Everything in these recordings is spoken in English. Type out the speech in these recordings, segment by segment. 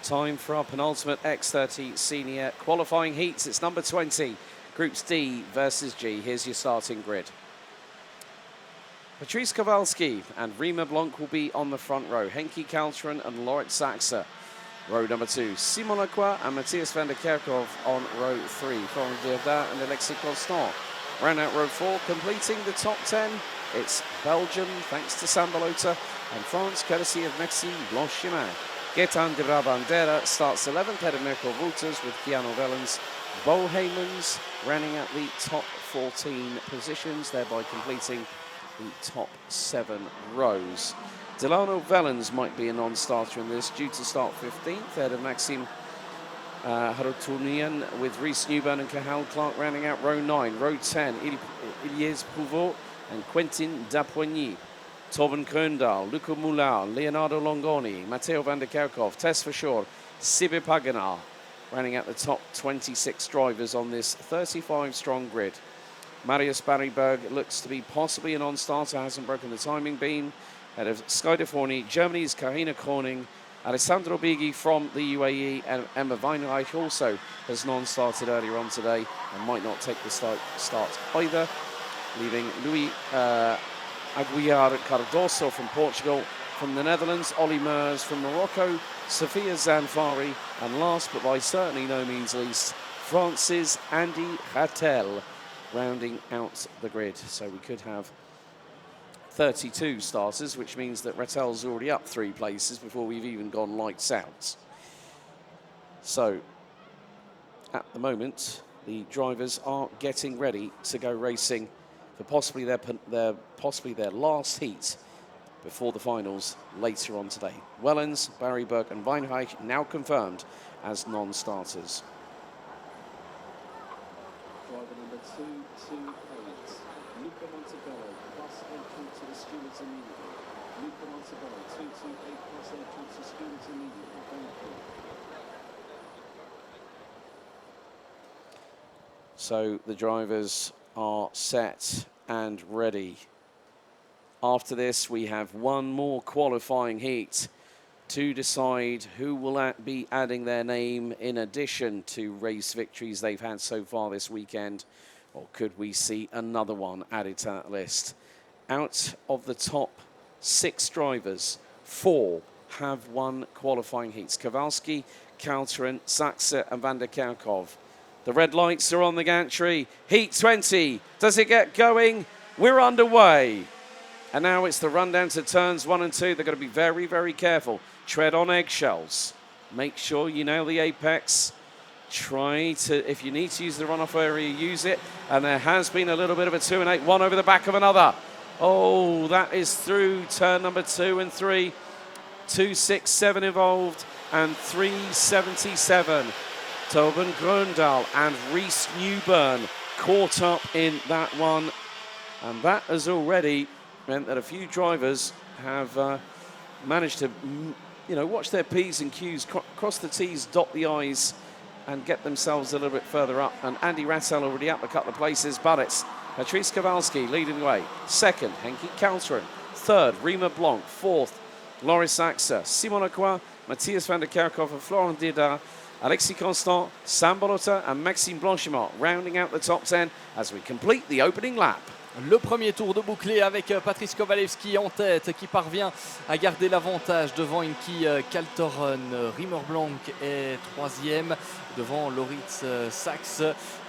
Time for our penultimate X30 senior qualifying heats. It's number 20, Groups D versus G. Here's your starting grid. Patrice Kowalski and Rima Blanc will be on the front row. Henki Kalteren and Lorit Saxe. Row number 2, Simon Lacroix and Matthias van der Kerkhoff on row 3. Florent Dierda and Alexis Constant. Round out row 4, completing the top 10. It's Belgium, thanks to Sambalota, and France, courtesy of Maxime Blanchemin. Gaetan de Rabandera starts 11th, head of Mirko Wouters with Keanu Wellens. Bo Heymans rounding out the top 14 positions, thereby completing the top 7 rows. Delano Wellens might be a non-starter in this, due to start 15th, head of Maxime Haroutunian with Rhys Newburn and Cathal Clark rounding out row 9. Row 10, Ilyes Prouveau and Quentin Dapoigny. Torben Kröndal, Luca Moulin, Leonardo Longoni, Matteo van der Kerkhoff, Tess Verschoor, Sibbe Paganar, rounding out the top 26 drivers on this 35-strong grid. Marius Barryberg looks to be possibly a non-starter, hasn't broken the timing beam. Head of Sky Deforni, Germany's Karina Kroning, Alessandro Bighi from the UAE, and Emma Weinreich also has non-started earlier on today and might not take the start either, leaving Louis Aguiar Cardoso from Portugal. From the Netherlands, Olly Meurs from Morocco, Sofia Zanfari, and last but by certainly no means least, France's Andy Rattel rounding out the grid. So we could have 32 starters, which means that Rattel's already up 3 places before we've even gone lights out. So at the moment, the drivers are getting ready to go racing for possibly their last heat before the finals later on today. Wellens, Barryberg and Weinreich now confirmed as non-starters. Driver number 228, Luca Montebello, plus entry to the stewards immediately. Luca Montebello, 228, plus entry to stewards immediately. Thank you. So the drivers are set and ready. After this, we have one more qualifying heat to decide who will be adding their name in addition to race victories they've had so far this weekend, or could we see another one added to that list? Out of the top 6 drivers, 4 have won qualifying heats. Kowalski, Kalteren, Saxe and van der Kerkhoff. The red lights are on the gantry. Heat 20. Does it get going? We're underway. And now it's the run down to turns 1 and 2. They're going to be very, very careful. Tread on eggshells. Make sure you nail the apex. Try to, if you need to use the runoff area, use it. And there has been a little bit of a 2 and 8. One over the back of another. Oh, that is through turn number 2 and 3. 267 involved and 377. Torben Kröndal and Rhys Newburn caught up in that one. And that has already meant that a few drivers have managed to, watch their P's and Q's, cross the T's, dot the I's, and get themselves a little bit further up. And Andy Rattel already up a couple of places, but it's Patrice Kowalski leading the way. 2nd, Henki Kalteren. 3rd, Rima Blanc. 4th, Lorit Saxe. Simon Lacroix, Matthias van der Kerkhoff and Florent Dierda. Alexis Constant, Sambalota and Maxime Blanchemin rounding out the top 10 as we complete the opening lap. Le premier tour de bouclé avec Patrice Kowalski en tête qui parvient à garder l'avantage devant Henki Kalteren. Rima Blanc est 3e devant Lorit Saxe.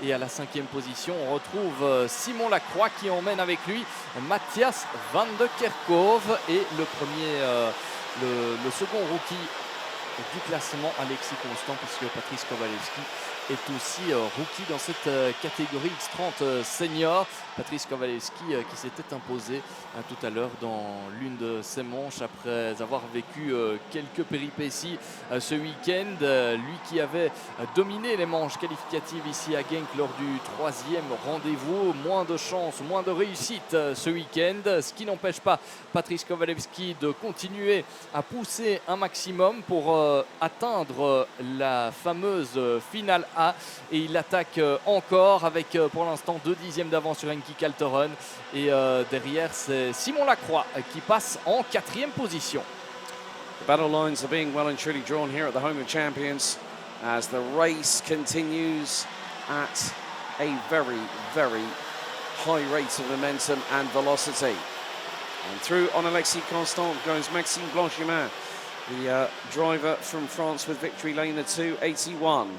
Et à la 5e position, on retrouve Simon Lacroix qui emmène avec lui Matthias van der Kerkhoff. Et le second rookie du classement, Alexis Constant, puisque Patrice Kowalski est aussi rookie dans cette catégorie X30 senior. Patrice Kowalski qui s'était imposé tout à l'heure dans l'une de ses manches après avoir vécu quelques péripéties ce week-end. Lui qui avait dominé les manches qualificatives ici à Genk lors du 3e rendez-vous. Moins de chance, moins de réussite ce week-end, ce qui n'empêche pas Patrice Kowalski de continuer à pousser un maximum pour atteindre la fameuse finale A. Et il attaque encore avec pour l'instant 2 dixièmes d'avance sur Henki Kalteren. Et derrière, c'est Simon Lacroix qui passe en 4e position. The battle lines are being well and truly drawn here at the home of champions as the race continues at a very, very high rate of momentum and velocity. And through on Alexis Constant goes Maxime Blanchimin, the driver from France with victory lane the 281.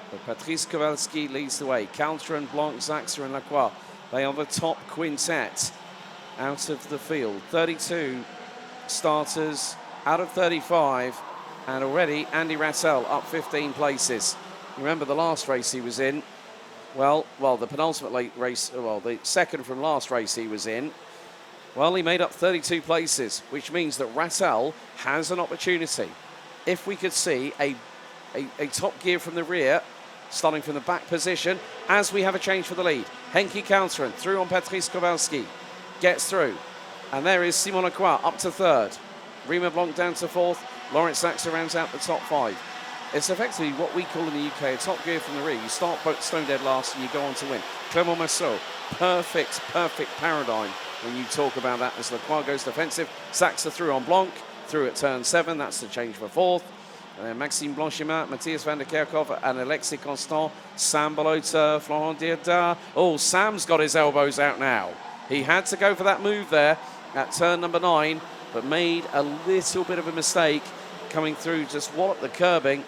But Patrice Kowalski leads the way. Coulter, Blanc, Zaxer and Lacroix, they are the top quintet out of the field. 32 starters out of 35, and already Andy Rattel up 15 places. Remember the last race he was in, well, the penultimate late race, well, the second from last race he was in, well, he made up 32 places, which means that Rattel has an opportunity. If we could see a top gear from the rear, starting from the back position, as we have a change for the lead. Henki Coulter through on Patrice Kowalski, gets through. And there is Simon Lacroix up to third. Rima Blanc down to fourth. Lawrence Saxer rounds out the top five. It's effectively what we call in the UK a top gear from the rear. You start stone dead last and you go on to win. Clément Massot, perfect paradigm when you talk about that as Lacroix goes defensive. Saxer through on Blanc, through at turn 7. That's the change for fourth. And then Maxime Blanchimin, Matthias van der Kerkhoff and Alexis Constant, Sam Balota, Florent Dierda. Oh, Sam's got his elbows out now. He had to go for that move there at turn number 9, but made a little bit of a mistake coming through, just walloped the curbing.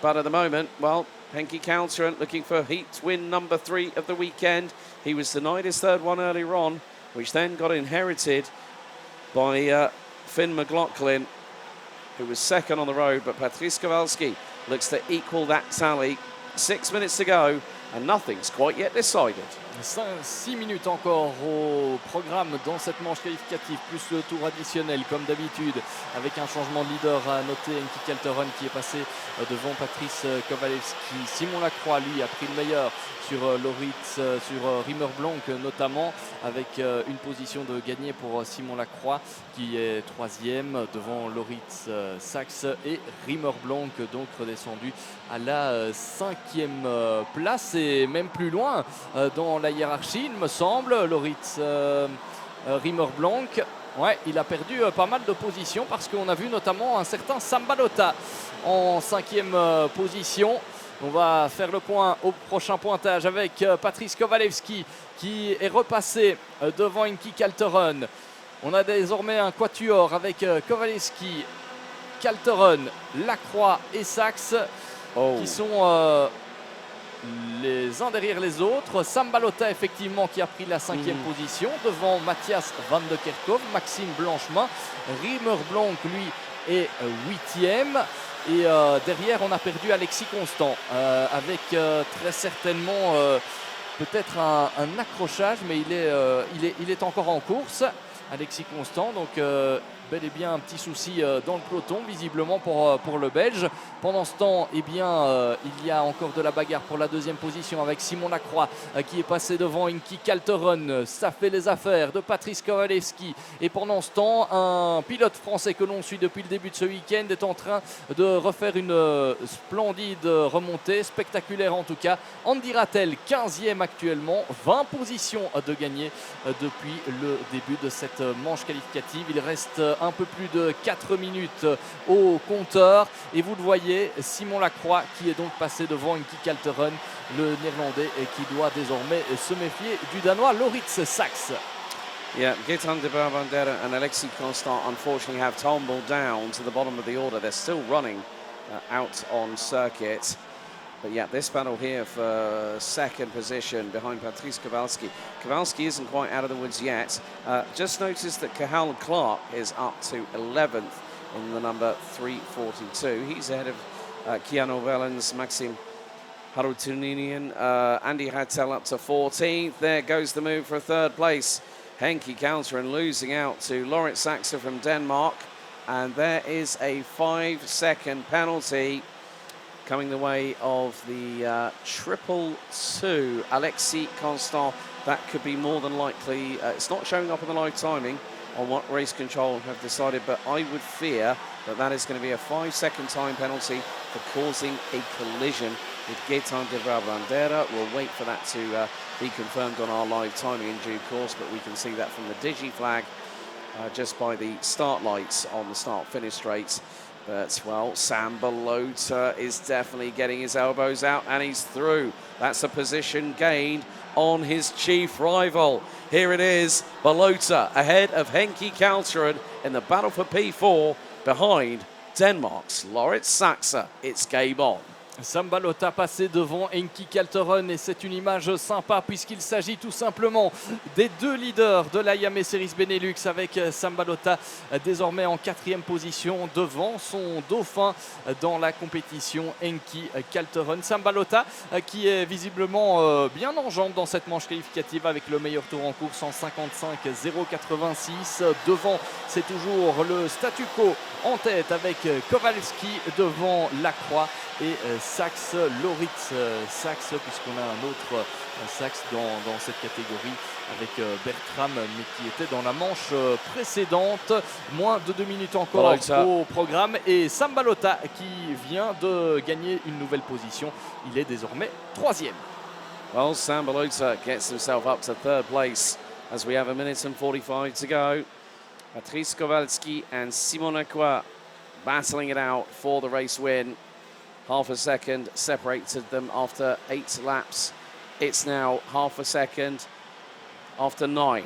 But at the moment, well, Henki Coulter looking for heat win number 3 of the weekend. He was denied his third one earlier on, which then got inherited by Finn McLaughlin, who was second on the road, but Patrice Kowalski looks to equal that tally. 6 minutes to go, and nothing's quite yet decided. 6 minutes encore au programme dans cette manche qualificative, plus le tour additionnel comme d'habitude, avec un changement de leader à noter. Henki Coulter qui est passé devant Patrice Kowalski. Simon Lacroix, lui, a pris le meilleur sur Loritz, sur Rimmer Blanc notamment, avec une position de gagné pour Simon Lacroix qui est 3e devant Loritz, Saxe et Rimmer Blanc, donc redescendu à la 5e place et même plus loin dans la hiérarchie, il me semble. Loritz, Rimmer Blanc, ouais, il a perdu pas mal de positions parce qu'on a vu notamment un certain Sam Balota en 5e position. On va faire le point au prochain pointage avec Patrice Kowalski qui est repassé devant Henki Coulter. On a désormais un quatuor avec Kowalski, Coulter, Lacroix et Saxe qui sont les uns derrière les autres. Sam Balota effectivement qui a pris la 5e position devant Matthias van der Kerkhoff, Maxime Blanchimin. Rimmer Blanc lui est 8e. Et derrière, on a perdu Alexis Constant avec très certainement peut-être un accrochage, mais il est encore en course, Alexis Constant. Donc bel et bien un petit souci dans le peloton, visiblement pour le Belge. Pendant ce temps, eh bien, il y a encore de la bagarre pour la 2e position avec Simon Lacroix qui est passé devant Henki Coulter. Ça fait les affaires de Patrice Kowalski. Et pendant ce temps, un pilote français que l'on suit depuis le début de ce week-end est en train de refaire une splendide remontée, spectaculaire en tout cas. Andy Rattel, 15e actuellement, 20 positions de gagné depuis le début de cette manche qualificative. Il reste un peu plus de 4 minutes au compteur et vous le voyez, Simon Lacroix qui est donc passé devant Henki Coulter, le néerlandais, et qui doit désormais se méfier du danois Loritz Saxe. Yeah, Gaetan de Barbandera and Alexis Constant unfortunately have tumbled down to the bottom of the order. They're still running out on circuit. But yeah, this battle here for second position behind Patrice Kowalski. Kowalski isn't quite out of the woods yet. Just noticed that Cathal Clark is up to 11th in the number 342. He's ahead of Keanu Wellens, Maxim Harutuninian, Andy Rattel up to 14th. There goes the move for a third place. Henki Coulter losing out to Lawrence Saxer from Denmark. And there is a 5-second penalty coming the way of the 222, Alexis Constant. That could be more than likely. It's not showing up on the live timing on what race control have decided, but I would fear that that is going to be a 5-second time penalty for causing a collision with Gaetan de Barbandera. We'll wait for that to be confirmed on our live timing in due course, but we can see that from the Digi flag just by the start lights on the start-finish straight. But, well, Sam Balota is definitely getting his elbows out and he's through. That's a position gained on his chief rival. Here it is, Balota ahead of Henki Kalteren in the battle for P4 behind Denmark's Laurits Saxe. It's game on. Sam Balota passé devant Henki Kalteren et c'est une image sympa puisqu'il s'agit tout simplement des deux leaders de la IAME Series Benelux avec Sam Balota désormais en 4e position devant son dauphin dans la compétition Henki Kalteren. Sam Balota qui est visiblement bien en jambes dans cette manche qualificative avec le meilleur tour en course en 55,086. Devant, c'est toujours le statu quo en tête avec Kowalski devant Lacroix et Saxe, Laurits Saxe, puisqu'on a un autre Saxe dans cette catégorie avec Bertram, mais qui était dans la manche précédente. Moins de 2 minutes encore au programme. Et Sam Balota qui vient de gagner une nouvelle position. Il est désormais 3e. Well, Sam Balota gets himself up to 3rd place as we have 1 minute and 45 to go. Patrice Kowalski and Simon Lacroix battling it out for the race win. Half a second separated them after 8 laps. It's now half a second after 9.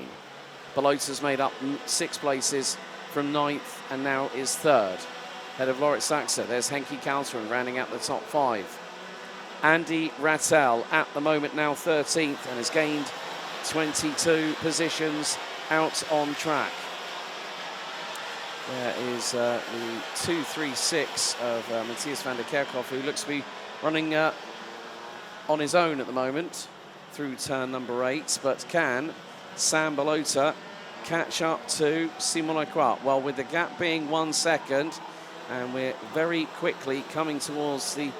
Balota's made up 6 places from 9th and now is 3rd. Head of Laurits Saxe. There's Henki Kalteren rounding out the top 5. Andy Rattel at the moment now 13th and has gained 22 positions out on track. There is the 2.36 of Matthias van der Kerkhoff, who looks to be running on his own at the moment through turn number 8. But can Sam Balota catch up to Simon Lacroix? Well, with the gap being 1 second, and we're very quickly coming towards the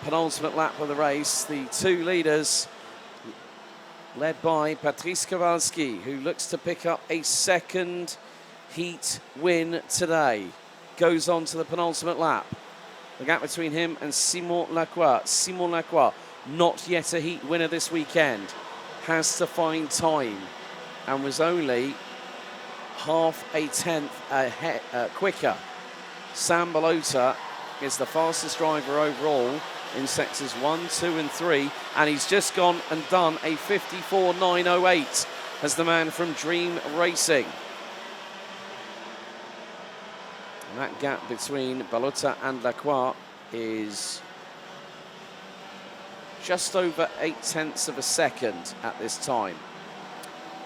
penultimate lap of the race, the two leaders led by Patrice Kowalski, who looks to pick up a second heat win today, goes on to the penultimate lap. The gap between him and Simon Lacroix. Simon Lacroix, not yet a heat winner this weekend, has to find time and was only half a tenth ahead, quicker. Sam Balota is the fastest driver overall in sectors 1, 2 and 3, and he's just gone and done a 54.908 as the man from Dream Racing. And that gap between Balota and Lacroix is just over 0.8 of a second at this time.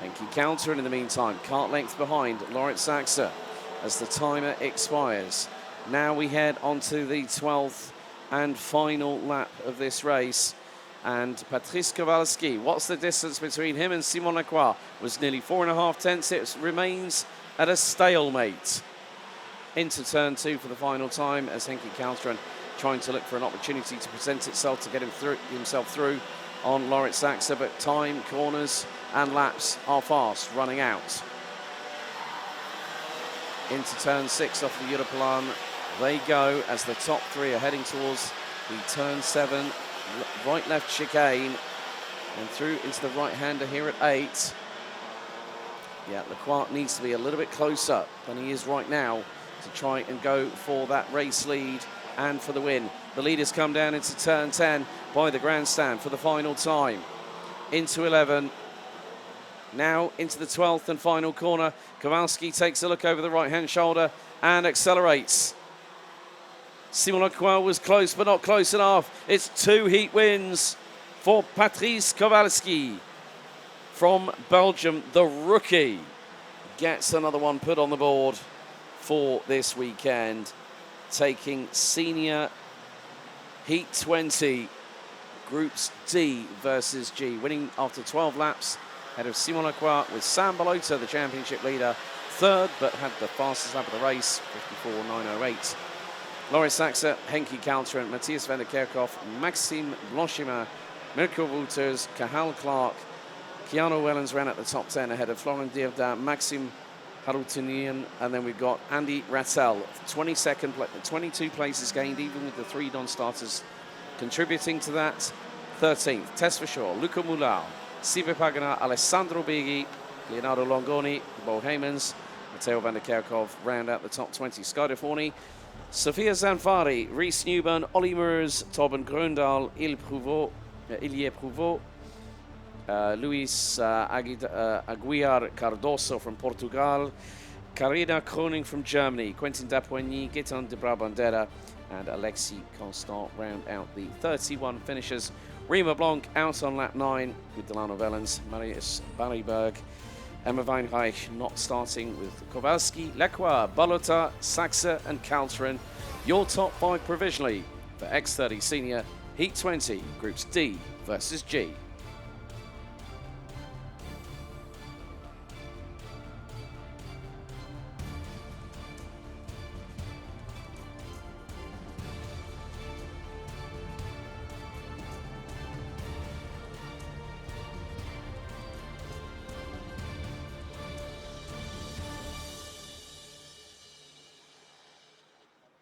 Henki Kalteren in the meantime, cart length behind Laurits Saxe as the timer expires. Now we head on to the 12th and final lap of this race. And Patrice Kowalski, what's the distance between him and Simon Lacroix? Was nearly 4.5 tenths. It remains at a stalemate. Into turn 2 for the final time as Henki Kalteren trying to look for an opportunity to present itself to get himself through on Laurits Saxe, but time, corners and laps are fast running out. Into turn 6 off the Europlan they go as the top 3 are heading towards the turn 7 right-left chicane and through into the right-hander here at 8. Yeah, Lacroix needs to be a little bit closer than he is right now to try and go for that race lead and for the win. The leaders come down into turn 10 by the grandstand for the final time. Into 11. Now into the 12th and final corner. Kowalski takes a look over the right-hand shoulder and accelerates. Simon Lacroix was close, but not close enough. It's 2 heat wins for Patrice Kowalski from Belgium. The rookie gets another one put on the board for this weekend, taking senior Heat 20, Groups D versus G, winning after 12 laps ahead of Simon Lacroix, with Sam Balota, the championship leader, 3rd, but had the fastest lap of the race, 54.908. Laurits Saxe, Henki Kalteren, Matthias van der Kerkhoff, Maxime Blanchimard, Mirko Wouters, Cahal Clark, Keanu Wellens ran at the top 10 ahead of Florent Dierda, Maxime Harutinian, and then we've got Andy Rattel, 22 places gained, even with the 3 non-starters contributing to that. 13th, Tess for sure, Luca Mulao, Sive Pagana, Alessandro Bighi, Leonardo Longoni, Bo Heymans, Matteo van der Kerkhoff round out the top 20. Skyder Forney, Sophia Zanfari, Reece Newburn, Ollie Meurs, Torben Gröndal, Ilie Prouveau, Luis Aguiar Cardoso from Portugal, Karina Kroning from Germany, Quentin Dapoigny, Gaetan de Brabandera, and Alexis Constant round out the 31 finishers. Rima Blanc out on lap 9 with Delano Vellens, Marius Barryberg, Emma Weinreich not starting with Kowalski, Lecqua, Balota, Saxa and Caltrin. Your top 5 provisionally for X30 Senior Heat 20, Groups D versus G.